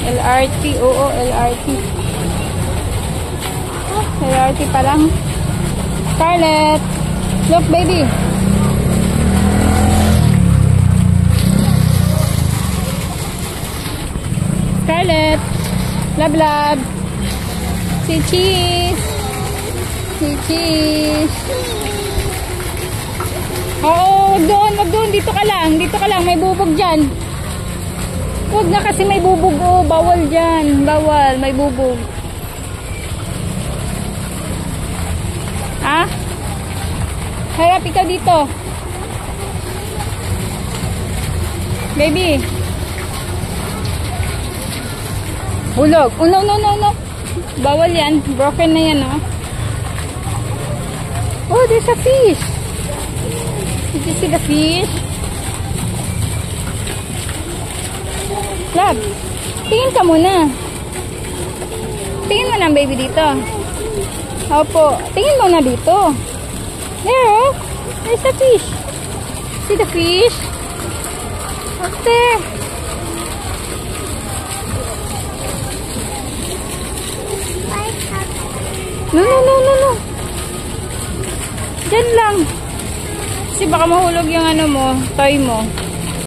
LRT, oo, LRT. Oh, LRT pa lang. Scarlett! Look, baby! Scarlett! Love, love! Si Cheese! Si Cheese! Oo, doon, wag doon. Dito ka lang. Dito ka lang. May bubog dyan. Huwag na kasi may bubog. Oh, bawal dyan. Bawal. May bubog. Ah? Harap ikaw dito. Baby. Hulog. Oh, no, no, no, no. Bawal yan. Broken na yan, oh. Oh, there's a fish. Did you see the fish? Love, tingin ka muna. Tingin mo na, baby, dito. Opo, tingin mo na dito. There, oh. There's a fish. See the fish? Up there. No, no, no, no, no. Diyan lang. Kasi baka mahulog yung ano mo, toy mo.